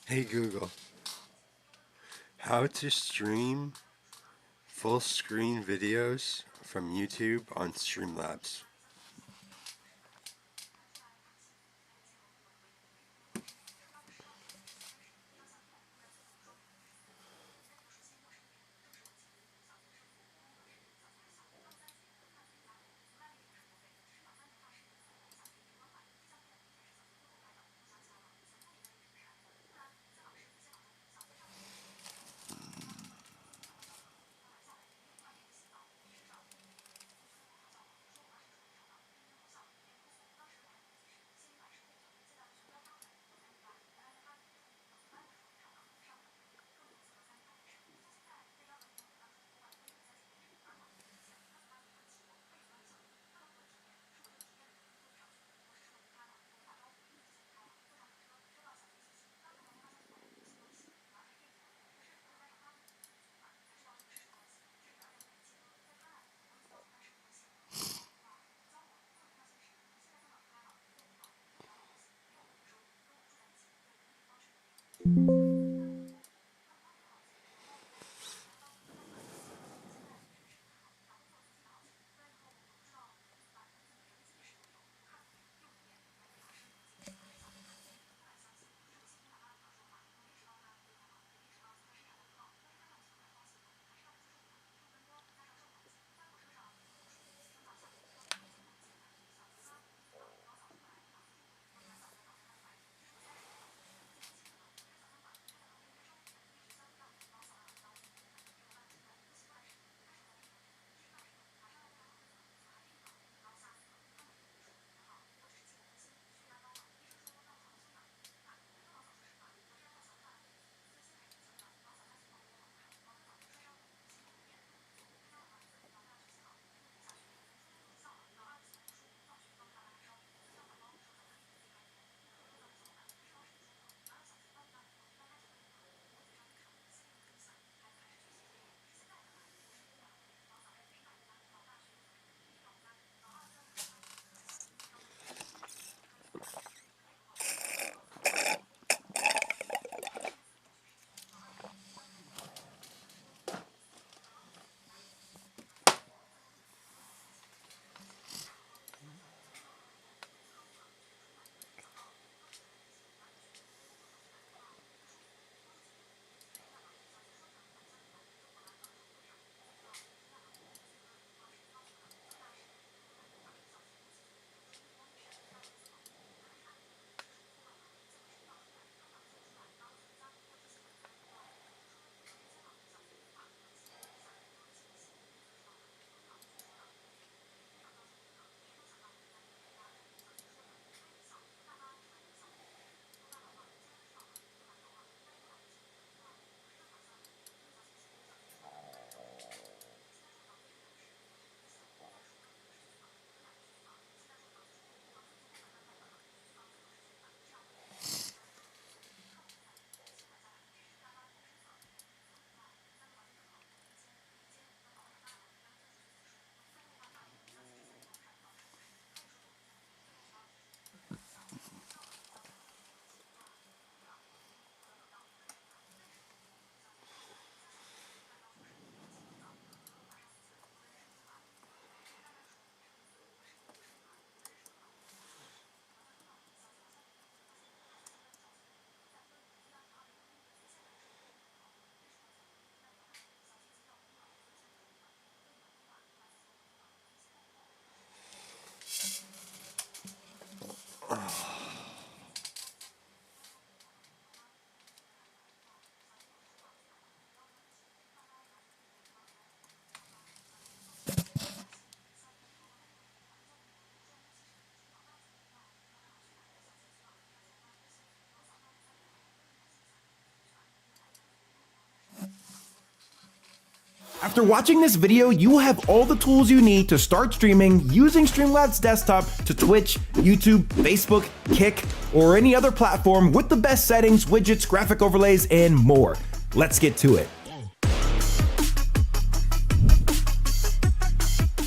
Hey Google, how to stream full screen videos from YouTube on Streamlabs. After watching this video, you will have all the tools you need to start streaming using Streamlabs Desktop to Twitch, YouTube, Facebook, Kick, or any other platform with the best settings, widgets, graphic overlays, and more. Let's get to it.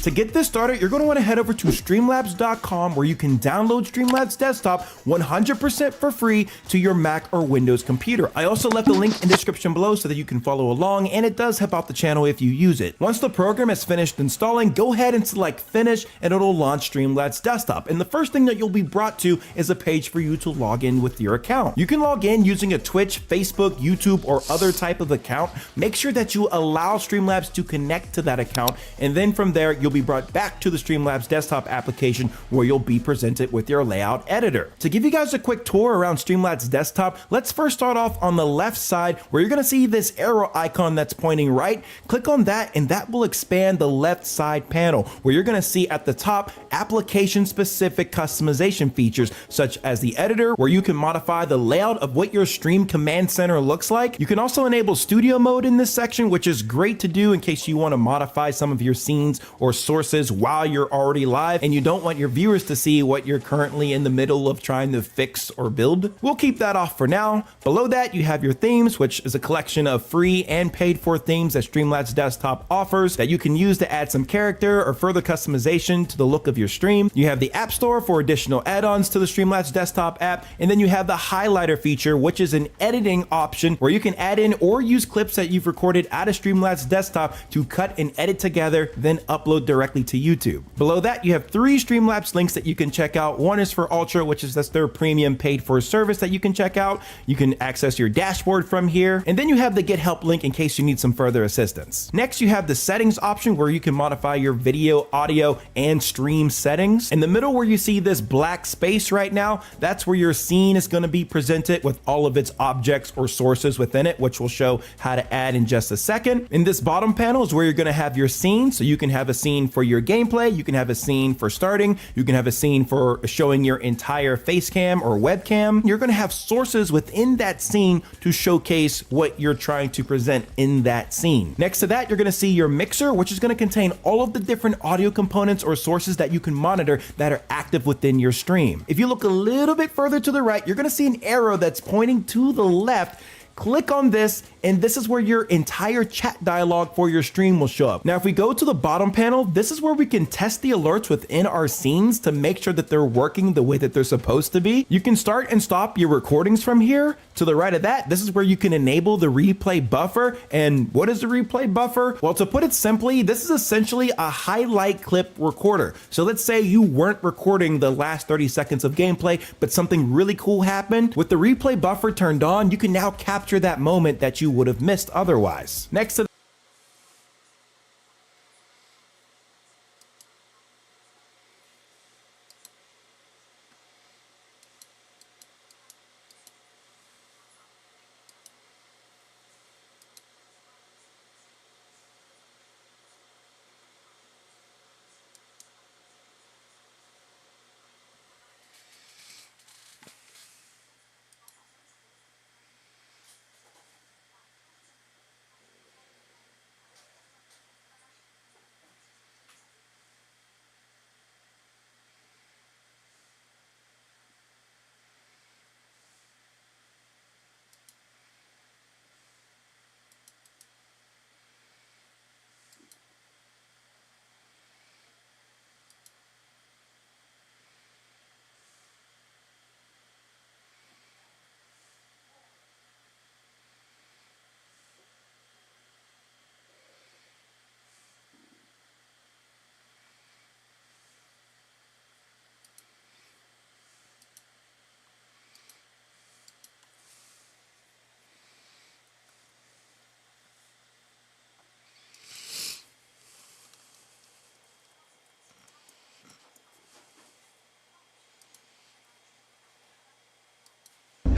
To get this started, you're going to want to head over to streamlabs.com where you can download Streamlabs Desktop 100% for free to your Mac or Windows computer. I also left a link in the description below so that you can follow along, and it does help out the channel if you use it. Once the program has finished installing, go ahead and select Finish and it'll launch Streamlabs Desktop. And the first thing that you'll be brought to is a page for you to log in with your account. You can log in using a Twitch, Facebook, YouTube, or other type of account. Make sure that you allow Streamlabs to connect to that account, and then from there, you'll be brought back to the Streamlabs Desktop application where you'll be presented with your layout editor. To give you guys a quick tour around Streamlabs Desktop, let's first start off on the left side where you're gonna see this arrow icon that's pointing right. Click on that and that will expand the left side panel where you're gonna see at the top application specific customization features such as the editor where you can modify the layout of what your stream command center looks like. You can also enable studio mode in this section, which is great to do in case you want to modify some of your scenes or sources while you're already live and you don't want your viewers to see what you're currently in the middle of trying to fix or build. We'll keep that off for now. Below that, you have your themes, which is a collection of free and paid for themes that Streamlabs Desktop offers that you can use to add some character or further customization to the look of your stream. You have the App Store for additional add-ons to the Streamlabs Desktop app, and then you have the highlighter feature, which is an editing option where you can add in or use clips that you've recorded out of Streamlabs Desktop to cut and edit together, then upload directly to YouTube. Below that, you have 3 Streamlabs links that you can check out. One is for Ultra, which is that's their premium paid for service that you can check out. You can access your dashboard from here. And then you have the Get Help link in case you need some further assistance. Next, you have the settings option where you can modify your video, audio, and stream settings. In the middle where you see this black space right now, that's where your scene is going to be presented with all of its objects or sources within it, which we'll show how to add in just a second. In this bottom panel is where you're going to have your scene. So you can have a scene for your gameplay, you can have a scene for starting, you can have a scene for showing your entire face cam or webcam. You're going to have sources within that scene to showcase what you're trying to present in that scene. Next to that, you're going to see your mixer, which is going to contain all of the different audio components or sources that you can monitor that are active within your stream. If you look a little bit further to the right, you're going to see an arrow that's pointing to the left. Click on this, and this is where your entire chat dialog for your stream will show up. Now, if we go to the bottom panel, this is where we can test the alerts within our scenes to make sure that they're working the way that they're supposed to be. You can start and stop your recordings from here. To the right of that, this is where you can enable the replay buffer. And what is the replay buffer? Well, to put it simply, this is essentially a highlight clip recorder. So let's say you weren't recording the last 30 seconds of gameplay, but something really cool happened. With the replay buffer turned on, you can now capture that moment that you would have missed otherwise. Next to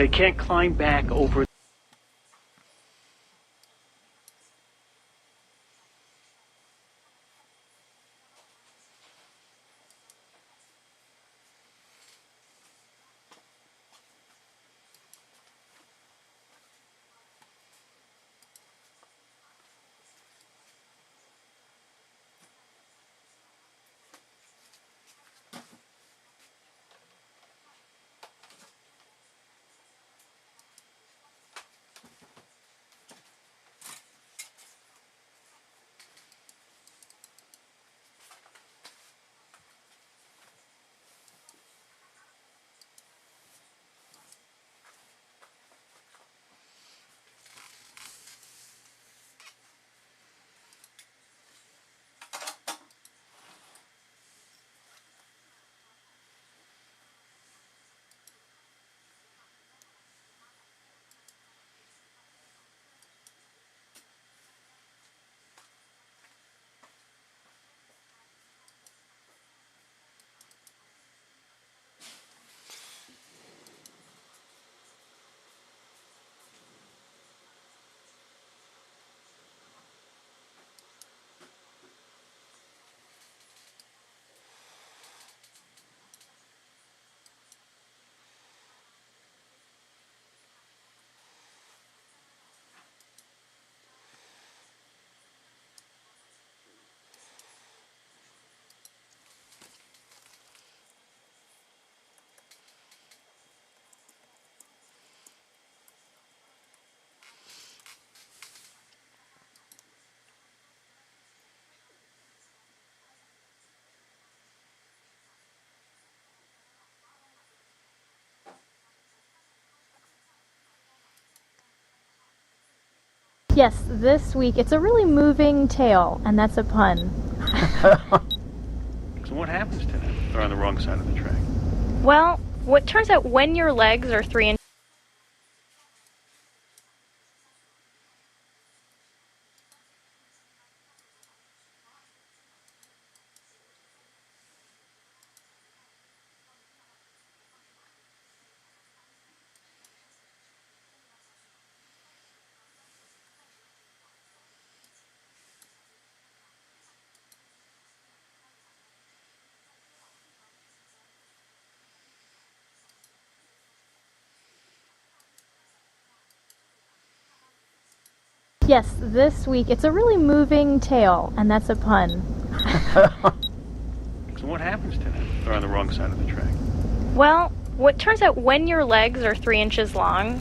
They can't climb back over. Yes, this week it's a really moving tale, and that's a pun. So what happens to them? They're on the wrong side of the track. Well, what turns out when your legs are 3 inches. Yes, this week it's a really moving tale, and that's a pun. So what happens to them? They're on the wrong side of the track. Well, what turns out when your legs are 3 inches long,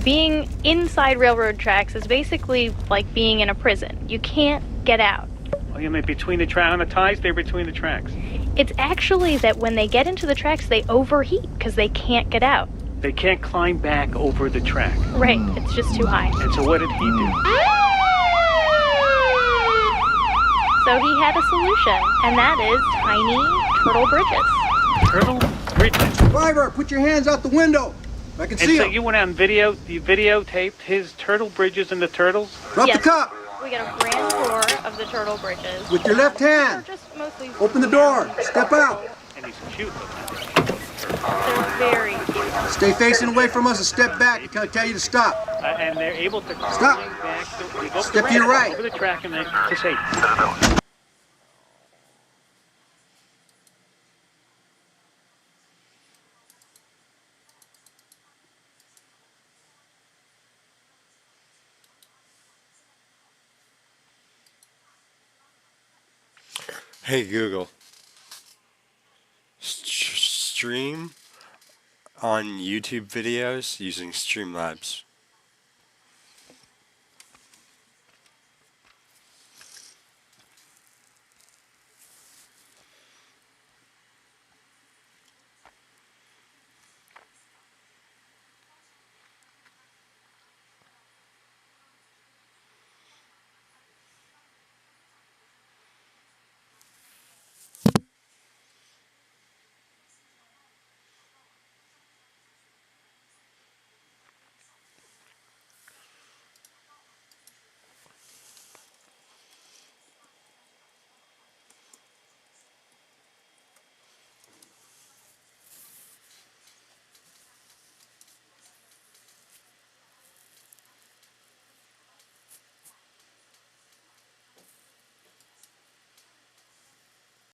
being inside railroad tracks is basically like being in a prison. You can't get out. Oh, you mean between the on the ties? They're between the tracks. It's actually that when they get into the tracks, they overheat because they can't get out. They can't climb back over the track. Right, it's just too high. And so what did he do? So he had a solution, and that is tiny turtle bridges. Turtle bridges. Driver, put your hands out the window. I can And see so them. you went out and you videotaped his turtle bridges and the turtles? Drop Yes. the cup We got a grand tour of the turtle bridges. with your left They're hand. just mostly Open the door. Step out. And he's cute looking. They're very cute. Stay facing away from us and step back. I can't tell you to stop. And they're able to Stop. climb back. They go up Step the to your ramp, right. over the track and then to safety. Hey Google, stream on YouTube videos using Streamlabs.